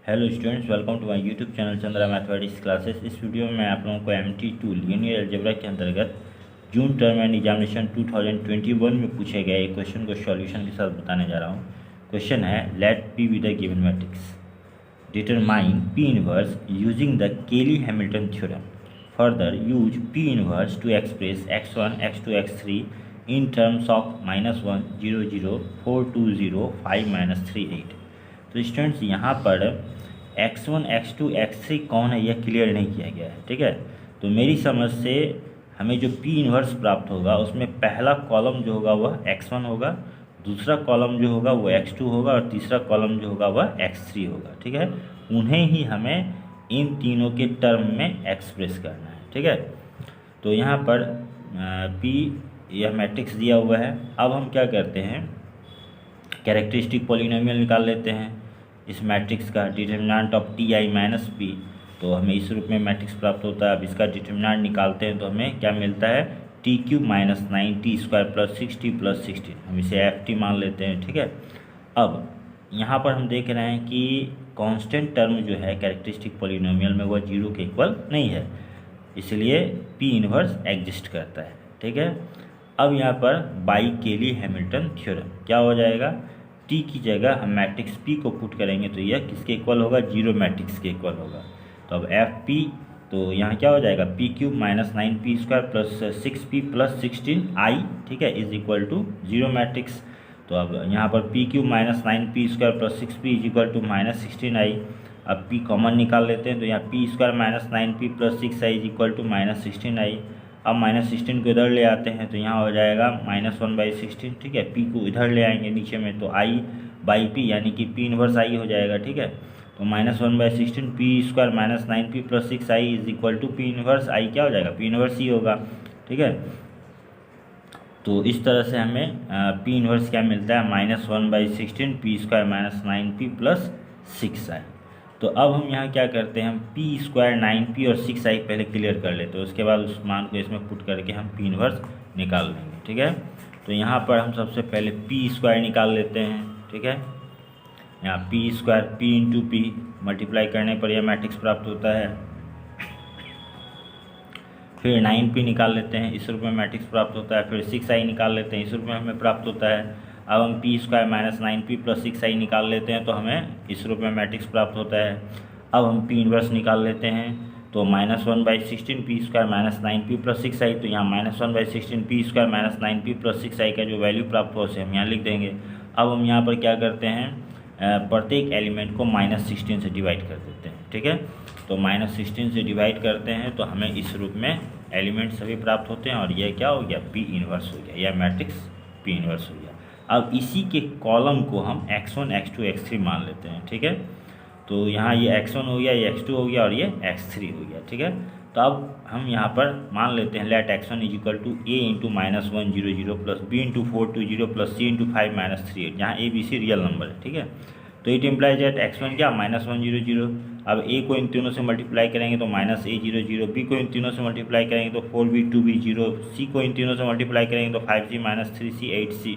Hello students, welcome to my YouTube channel Chandra mathematics classes. इस वीडियो में मैं आप लोगों को MT2 लीनियर अलजेब्रा के अंतर्गत जून टर्म एंड एग्जामिनेशन 2021 में पूछे गए एक क्वेश्चन को सॉल्यूशन के साथ बताने जा रहा हूँ। क्वेश्चन है let P be the given matrix, determine P inverse using the Cayley Hamilton theorem, further use P inverse to express x1 x2 x3 in terms of -1 0 0 4 2 0 5 -3 8। तो स्टूडेंट्स यहाँ पर x1 x2 x3 कौन है यह clear नहीं किया गया है, ठीक है। तो मेरी समझ से हमें जो P इन्वर्स प्राप्त होगा उसमें पहला कॉलम जो होगा वह x1 होगा, दूसरा कॉलम जो होगा वो x2 होगा और तीसरा कॉलम जो होगा वह x3 होगा, ठीक है। उन्हें ही हमें इन तीनों के टर्म में एक्सप्रेस करना है, ठीक है। तो यहाँ पर P यह मैट्रिक्स दिया हुआ है। अब हम क्या करते हैं, कैरेक्टरिस्टिक पॉलिनोमियल निकाल लेते हैं इस मैट्रिक्स का, determinant of Ti minus P। तो हमें इस रूप में मैट्रिक्स प्राप्त होता है। अब इसका डिटरमिनेंट निकालते हैं तो हमें क्या मिलता है, T³ minus 9T square plus 6T plus 16। हम इसे FT मान लेते हैं, ठीक है। अब यहाँ पर हम देख रहे हैं कि कांस्टेंट टर्म जो है कैरेक्टरिस्टिक पॉलिनोमियल में वह 0 के इक्वल नहीं है, इसलिए P इनवर्स एग्जिस्ट करता है, ठीक है। अब यहाँ पर बाई केली हैमिल्टन थ्योरम क्या हो जाएगा, T की जगह हम मैट्रिक्स P को पुट करेंगे तो यह किसके इक्वल होगा, 0 मैट्रिक्स के इक्वल होगा। तो अब FP, तो यहाँ क्या हो जाएगा, P³ minus 9P square plus 6P plus 16I, ठीक है, इज इक्वल टू 0 मैट्रिक्स। तो अब यहाँ पर P³ minus 9P square plus 6P is equal to minus 16I। अब P कॉमन निकाल लेते हैं तो यहाँ P square minus 9P plus 6I is equal to minus 16I। अब माइनस 16 को इधर ले आते हैं तो यहाँ हो जाएगा -1/16, ठीक है। P को इधर ले आएंगे नीचे में तो I बाई P यानी कि P इनवर्स I हो जाएगा, ठीक है। तो -1/16 P square minus 9P plus 6I is equal to P inverse I क्या हो जाएगा, P इनवर्स ही होगा, ठीक है। तो इस तरह से हमें P इनवर्स क्या मिलता है, -1/16 P square minus 9P plus 6I। तो अब हम यहाँ क्या करते हैं, हम P स्क्वायर 9P और 6I पहले क्लियर कर लेते हैं, उसके बाद उस मान को इसमें पुट करके हम P इनवर्स निकाल लेंगे, ठीक है। तो यहाँ पर हम सबसे पहले P स्क्वायर निकाल लेते हैं, ठीक है। यहाँ P square P into P multiply करने पर यह मैट्रिक्स प्राप्त होता है। फिर 9P निकाल लेते हैं, इस रूप में मैट्रिक्स प्राप्त होता है। फिर 6I निकाल लेते हैं, इस रूप में हमें प्राप्त होता है। अब हम P square minus 9P plus 6I निकाल लेते हैं तो हमें इस रूप में मैट्रिक्स प्राप्त होता है। अब हम P इनवर्स निकाल लेते हैं तो -1/16 P square minus 9P plus 6I, तो यहाँ -1/16 P square minus 9P plus 6I का जो वैल्यू प्राप्त हो उसे हम यहाँ लिख देंगे। अब हम यहाँ पर क्या करते हैं, प्रत्येक एलिमेंट को -16 से डिवाइड कर देते हैं, ठीक है। तो -16 से डिवाइड करते हैं तो हमें इस रूप में एलिमेंट सभी प्राप्त होते हैं और यह क्या हो गया, P इनवर्स हो गया, यह मैट्रिक्स P इनवर्स हो गया। अब इसी के कॉलम को हम x1 x2 x3 मान लेते हैं, ठीक है। तो यहाँ ये x1 हो गया, ये x2 हो गया और ये x3 हो गया, ठीक है। तो अब हम यहाँ पर मान लेते हैं let x1 is equal to a into -1 0 0 plus b into 4 2 0 plus c into 5 -3 8, जहाँ a b c real number है, ठीक है। तो इट इम्प्लाइज दैट x1 क्या -1 0 0। अब a को इन तीनों से मल्टीप्लाई करेंगे तो -a 0 0, b को इन तीनों से मल्टीप्लाई करेंगे तो 4b 2b 0, c को इन तीनों से मल्टीप्लाई करेंगे तो 5c -3c 8c,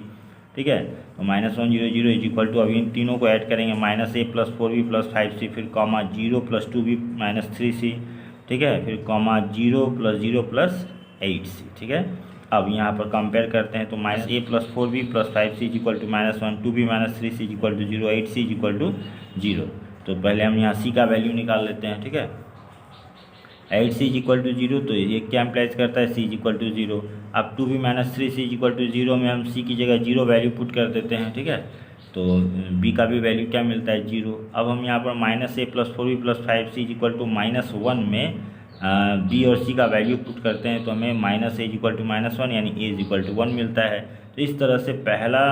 ठीक है। तो -1 0 0 इज इक्वल टू, अब इन तीनों को ऐड करेंगे -a plus 4b plus 5c, फिर comma 0 plus 2b minus 3c, ठीक है, फिर कॉमा 0 प्लस 0 प्लस 8c, ठीक है। अब यहाँ पर कंपेयर करते हैं तो -a plus 4b plus 5c is equal to -1, 2b minus 3c is equal to 0, 8c is equal to 0। तो पहले हम यहाँ c का वैल्यू निकाल लेते हैं, ठीक है। 8c इज इक्वल टू 0, तो ये क्या इम्प्लाइज करता है, c इज इक्वल टू 0। अब 2b minus 3c is equal to 0 में हम c की जगह 0 वैल्यू पुट कर देते हैं, ठीक है। तो b का भी वैल्यू क्या मिलता है, 0। अब हम यहाँ पर -a plus 4b plus 5c is equal to -1 में b और c का वैल्यू पुट करते हैं तो हमें -a इज इक्वल टू -1 यानी a इज इक्वल टू 1 मिलता है। तो इस तरह से पहला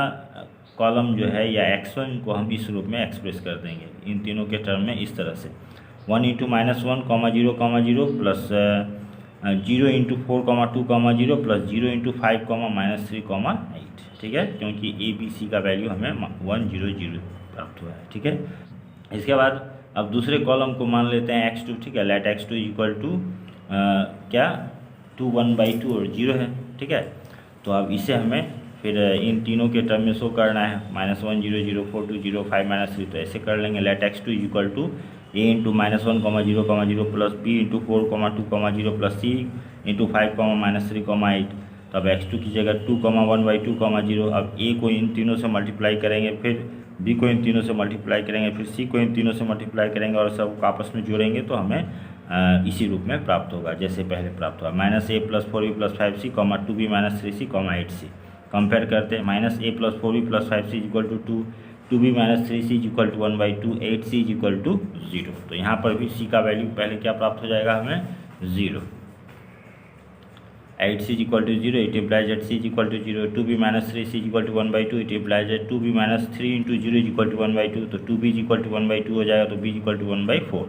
कॉलम जो है या x1 को हम इस रूप में एक्सप्रेस कर देंगे इन तीनों के टर्म में, इस तरह से 1 into -1 0 0 plus 0 into 4 2 0 plus 0 into 5 -3 8, ठीक है, क्योंकि a b c का वैल्यू हमें 1 0 0 प्राप्त हुआ है, ठीक है। इसके बाद अब दूसरे कॉलम को मान लेते हैं x2, ठीक है। लेट x2 इक्वल टू क्या 2 1/2 और 0 है, ठीक है। तो अब इसे हमें फिर इन तीनों के टर्म में शो करना है -1 0 0 4 2 0 5 -3, तो ऐसे कर लेंगे। Let x2 equal to a into -1 0 0 plus b into 4 2 0 plus c into 5 -3 8। तो अब x2 की जगह 2 1 2 0। अब a को इन तीनों से मल्टीप्लाई करेंगे, फिर b को इन तीनों से मल्टीप्लाई करेंगे, फिर c को इन तीनों से मल्टीप्लाई करेंगे और सब आपस में जोड़ेंगे तो हमें इसी रूप में प्राप्त होगा जैसे पहले प्राप्त हुआ। -a + 4b + 5c 2b - 3c 8c। Compare करते हैं -a + 4b + 5c = 2, 2b - 3c = 1/2, 8c = 0। तो यहाँ पर भी c का वैल्यू पहले क्या प्राप्त हो जाएगा हमें 0। 8c = 0, it implies that c = 0। 2b - 3c = 1/2, it implies that 2b - 3 × 0 = 1/2। तो 2b = 1/2 हो जाएगा, तो b = 1/4।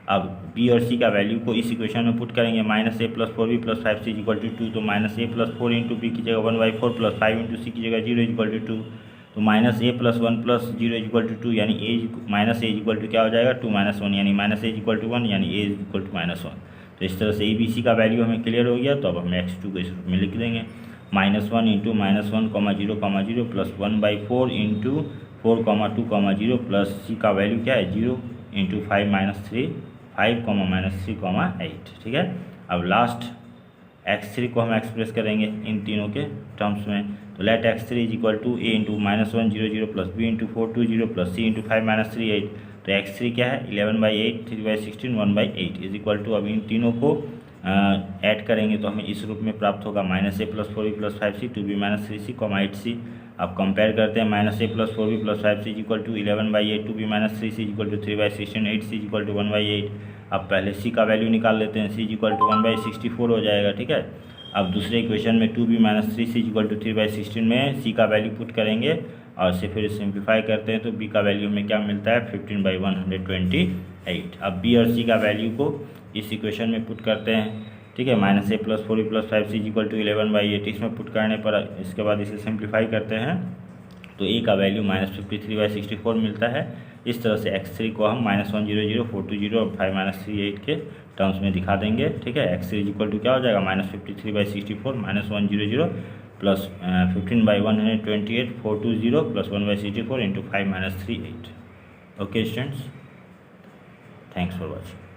अब b और c का वैल्यू को इस इक्वेशन में पुट करेंगे। -a + 4b + 5c = 2, तो -a + 4 × b की जगह 1/4 प्लस 5 × c की जगह 0 = 2। तो -a + 1 + 0 = 2, यानी a क्या हो जाएगा 2 - 1, यानी -a = 1, यानी a = -1। तो इस तरह से a b c का वैल्यू हमें क्लियर हो गया। तो अब हम x2 को इस रूप में लिख देंगे -1 × -1 0 0 प्लस 1/4 × 4 2 0 प्लस c का वैल्यू क्या है 0 × 5 - 3 8। ठीक है। अब लास्ट x3 को हम एक्सप्रेस करेंगे इन तीनों के टर्म्स में। तो let x3 equal to a into -1 0 0 plus b into 4 2 0 plus c into 5 - 3 8। तो x3 क्या है 11/8 3/16 1/8 इज इक्वल टू, अब इन तीनों को ऐड करेंगे तो हमें इस रूप में प्राप्त होगा -a + 4b + 5c 2b - 3c 8c। अब कंपेयर करते हैं -a + 4b + 5c = 11/8, 2b - 3c = 3/16, 8c = 1/8। अब पहले c का वैल्यू निकाल लेते हैं, c = 1/64 हो जाएगा। ठीक है। अब दूसरे इक्वेशन में 2b - 3c = 3/16 में c का वैल्यू पुट करेंगे और से फिर सिंप्लीफाई करते हैं तो b का वैल्यू में क्या मिलता है 15/128। अब b और c का वैल्यू को इस इक्वेशन में पुट करते हैं। ठीक है। -a + 4b + 5c = 11/8 इसमें पुट करने पर इसके बाद इसे सिंप्लीफाई करते हैं तो a का वैल्यू -53/64 मिलता है। इस तरह से x3 को हम -1 0 0 4 2 0 और 5 - 3 8 के टर्म्स में दिखा देंगे। ठीक है। x3 = क्या हो जाएगा -53/64 -1 0 0 plus 15/128 4 2 0 plus 1/64 × 5 - 3 8। Okay students, thanks for watching.